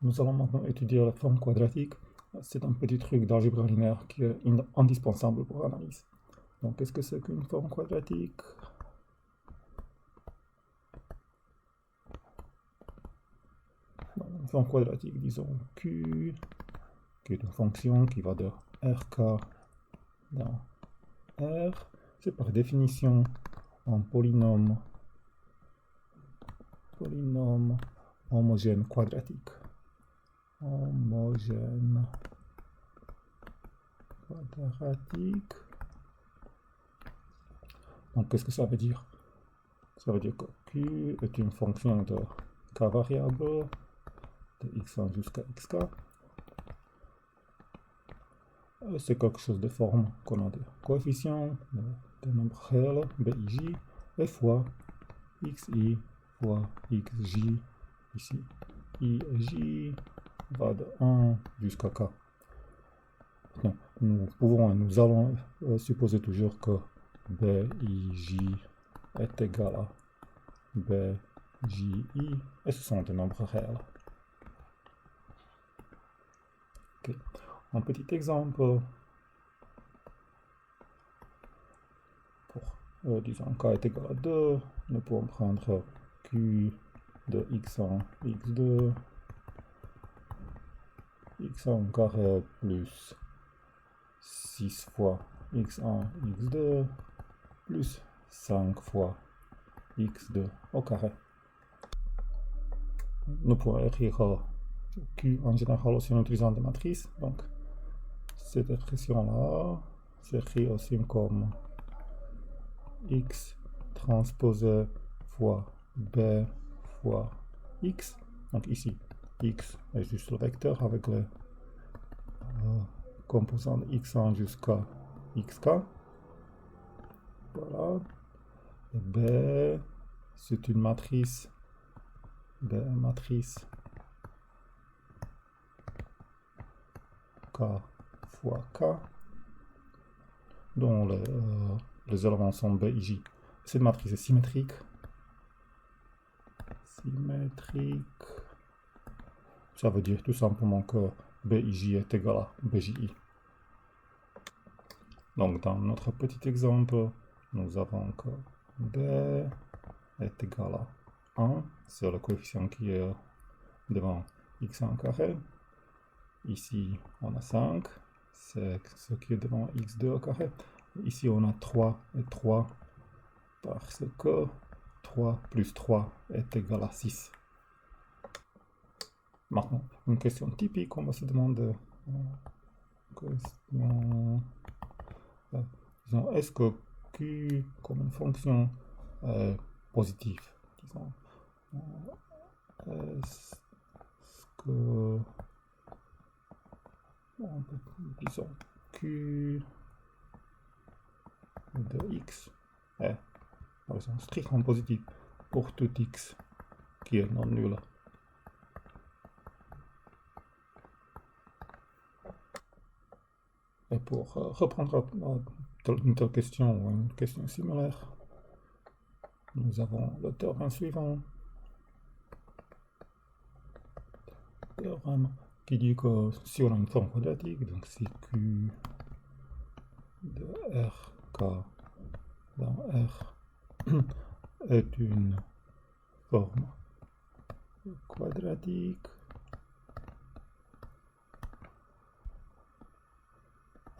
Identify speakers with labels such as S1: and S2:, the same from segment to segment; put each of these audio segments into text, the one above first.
S1: Nous allons maintenant étudier la forme quadratique. C'est un petit truc d'algèbre linéaire qui est indispensable pour l'analyse. Donc, qu'est-ce que c'est qu'une forme quadratique? Une forme quadratique, disons Q, qui est une fonction qui va de RK dans R. C'est par définition un polynôme homogène quadratique. Homogène quadratique. Donc, qu'est-ce que ça veut dire? Ça veut dire que Q est une fonction de K variable, de x1 jusqu'à xk. C'est quelque chose de forme qu'on a des coefficients, des nombres réels, bij, et fois xi fois xj, ici. I et j va de 1 jusqu'à k. Non, nous pouvons et nous allons supposer toujours que bij est égal à bji, et ce sont des nombres réels. Okay. Un petit exemple pour, disons, k est égal à 2, nous pouvons prendre q de x1, x2, x1 carré plus 6 fois x1, x2, plus 5 fois x2 au carré. Nous pouvons écrire q en général aussi en utilisant des matrices. Donc, cette expression-là s'écrit aussi comme x transposé fois b fois x. Donc ici, x est juste le vecteur avec les composants de x1 jusqu'à xk. Voilà. Et b, c'est une matrice. B est matrice k fois k, dont les éléments sont b et j. Cette matrice est symétrique. Ça veut dire tout simplement que bij est égal à bji. Donc dans notre petit exemple, nous avons que b est égal à 1, c'est le coefficient qui est devant x1 carré. Ici on a 5, c'est ce qui est devant x2 au carré. Ici on a 3 et 3, parce que 3 plus 3 est égal à 6. Maintenant, une question typique, on va se demander, disons, est-ce que Q comme une fonction est positive? Disons, est-ce que, disons, Q de x est, par exemple, strictement positif pour tout x qui est non nul. Et pour reprendre une telle question ou une question similaire, nous avons le théorème suivant. Théorème qui dit que si on a une forme quadratique, donc si Q de RK dans R est une forme quadratique,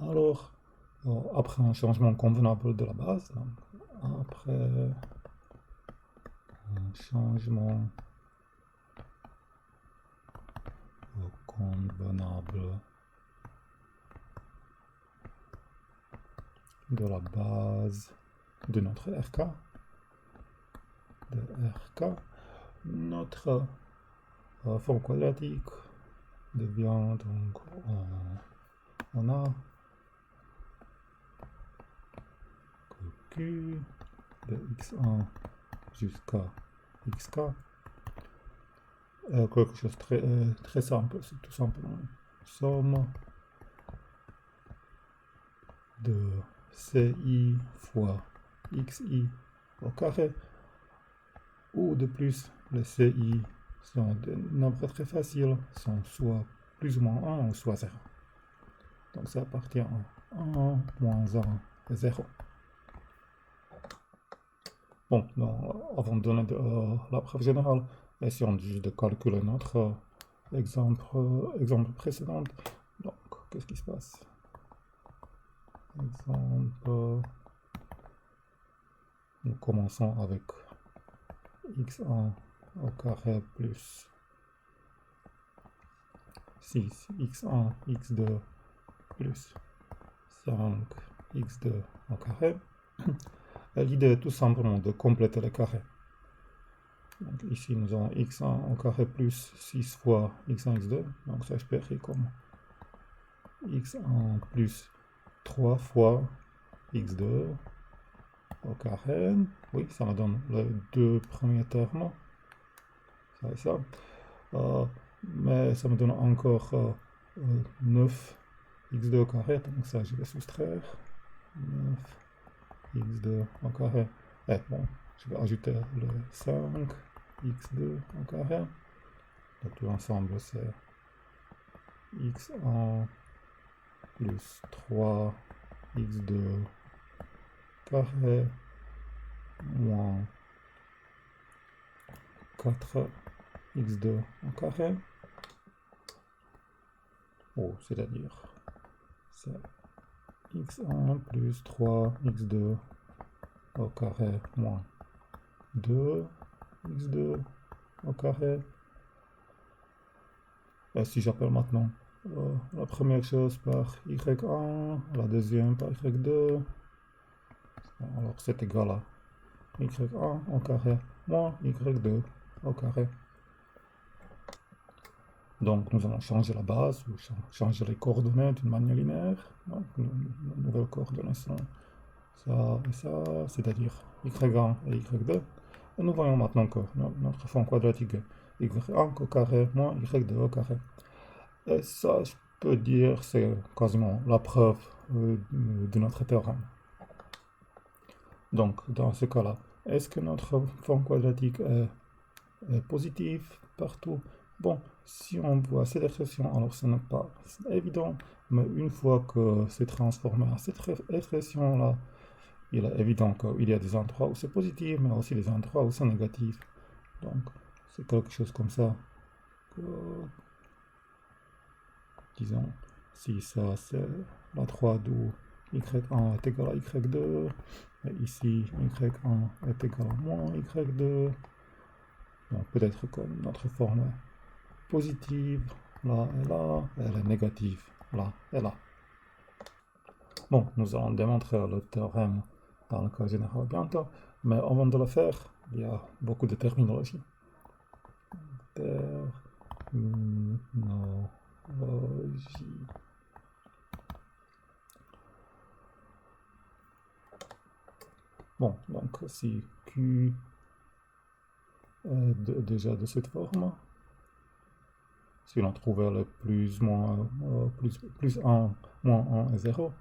S1: alors après un changement convenable de la base, donc après un changement convenable de la base de notre RK, notre forme quadratique devient donc on a que Q de x1 jusqu'à xk, quelque chose de très simple, c'est tout simplement une somme de ci fois xi au carré, ou de plus le ci sont des nombres très faciles, sont soit plus ou moins 1 ou soit 0. Donc ça appartient à 1, moins 1 et 0. Bon, avant de donner la preuve générale, essayons juste de calculer notre exemple précédent. Donc, qu'est-ce qui se passe? Exemple, nous commençons avec x1 au carré plus 6 x1, x2 plus 5 x2 au carré. L'idée est tout simplement de compléter les carrés. Donc ici nous avons x1 au carré plus 6 fois x1, x2. Donc ça je peux écrire comme x1 plus 3 fois x2 au carré. Oui, ça me donne les deux premiers termes. Ça et ça. Mais ça me donne encore 9 x2 au carré. Donc ça je vais soustraire. 9 x2 au carré. Et bon, je vais ajouter le 5 x2 au carré. Donc tout ensemble c'est x1 plus 3 x2 carré moins 4 x2 au carré. Oh, c'est-à-dire c'est x1 plus 3 x2 au carré moins 2 x2 au carré. Et si j'appelle maintenant la première chose par y1, la deuxième par y2, alors c'est égal à y1 au carré moins y2 au carré. Donc nous allons changer la base, ou changer les coordonnées d'une manière linéaire. Donc, nos nouvelles coordonnées sont ça et ça, c'est-à-dire y1 et y2. Et nous voyons maintenant que notre forme quadratique est y1 au carré moins y2 au carré. Et ça, je peux dire, c'est quasiment la preuve de notre théorème. Donc, dans ce cas-là, est-ce que notre forme quadratique est positive partout? Bon, si on voit cette expression, alors ce n'est pas évident, mais une fois que c'est transformé à cette expression-là, il est évident qu'il y a des endroits où c'est positif, mais aussi des endroits où c'est négatif. Donc, c'est quelque chose comme ça. Disons, si ça c'est la droite d'où y1 est égal à y2, et ici y1 est égal à moins y2, donc peut-être que notre forme est positive là et là, et elle est négative là et là. Bon, nous allons démontrer le théorème dans le cas général bientôt, mais avant de le faire, il y a beaucoup de terminologie. Terminologie. Bon, donc si Q est déjà de cette forme, si on a trouvé le plus, moins, plus 1, moins 1 et 0,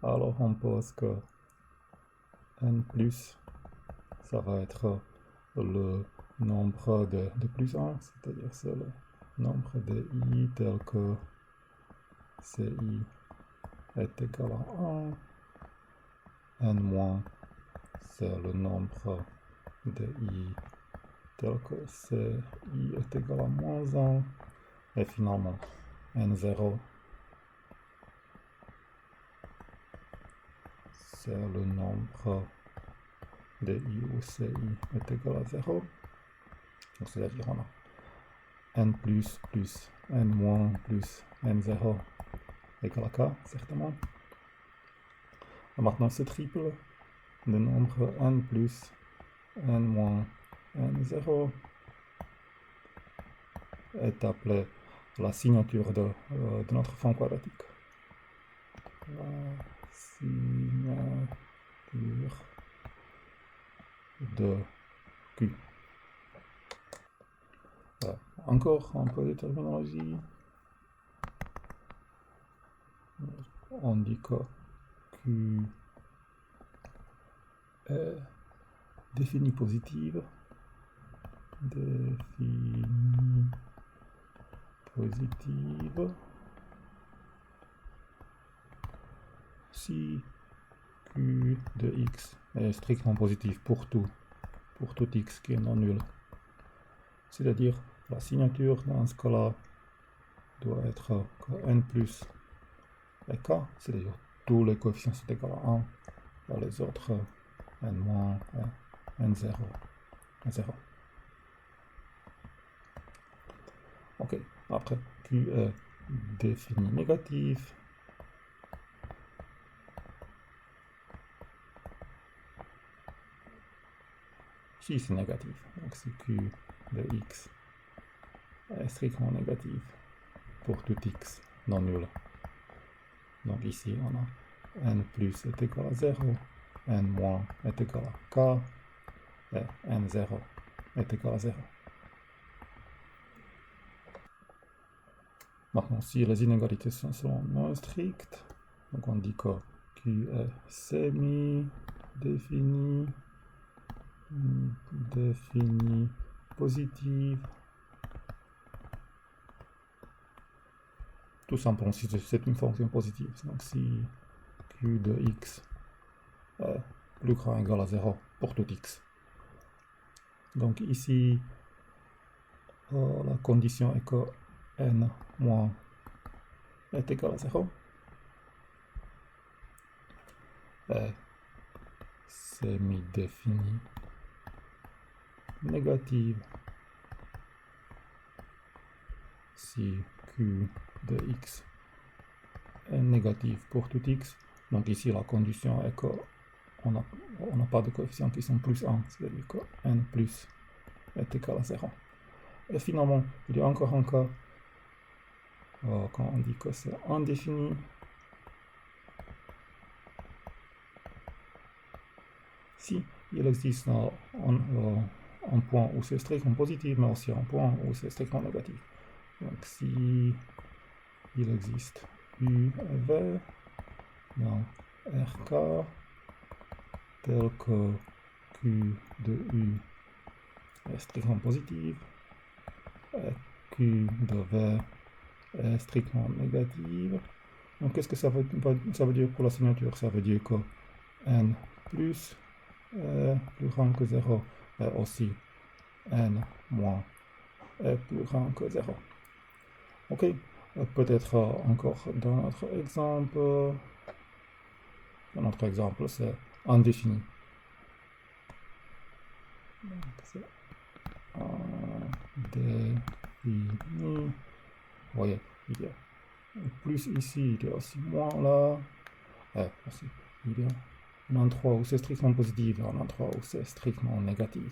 S1: alors on pose que n plus, ça va être le nombre de plus 1, c'est-à-dire c'est le nombre de i tel que ci est égal à 1, n moins, c'est le nombre de i tel que ci est égal à moins 1, et finalement n0, c'est le nombre de i où ci est égal à 0. Donc c'est-à-dire on a n plus n moins plus n0 égale à k, certainement. Et maintenant ce triple, le nombre n plus n moins n0 est appelé la signature de notre forme quadratique. La signature de Q. Encore un peu de terminologie. On dit que Q est définie positive définie positive si Q de X est strictement positif pour tout X qui est non nul. C'est-à-dire la signature dans ce cas-là doit être que n plus et k, c'est-à-dire tous les coefficients sont égaux à 1, et les autres n moins et n0. 0. Ok, après Q est défini négatif. Si c'est négatif, donc si Q de X est strictement négatif pour tout X non nul. Donc ici on a n plus est égal à 0, n moins est égal à k, et n0 est égal à 0. Maintenant, si les inégalités sont non strictes, donc on dit que Q est semi-défini, défini positive. Tout simplement si c'est une fonction positive. Donc si Q de X est plus grand ou égal à 0 pour tout X. Donc ici, la condition est que n moins est égal à 0. Et semi-définie négative si Q de X est négatif pour tout X. Donc ici la condition est qu'on n'a pas de coefficients qui sont plus 1, c'est-à-dire que n plus est égal à 0. Et finalement, il y a encore un cas quand on dit que c'est indéfini. Si il existe un point où c'est strictement positif, mais aussi un point où c'est strictement négatif. Donc si il existe U et V dans RK tel que Q de U est strictement positif et Q de V est strictement négative. Donc qu'est-ce que ça veut dire pour la signature? Ça veut dire que n plus est plus grand que 0 et aussi n moins est plus grand que 0. Ok, peut-être encore dans notre exemple. Dans notre exemple, c'est indéfini. Donc c'est indéfini. Vous voyez, il y a plus ici, il y a aussi moins là. Aussi, il y a un endroit où c'est strictement positif et un endroit où c'est strictement négatif.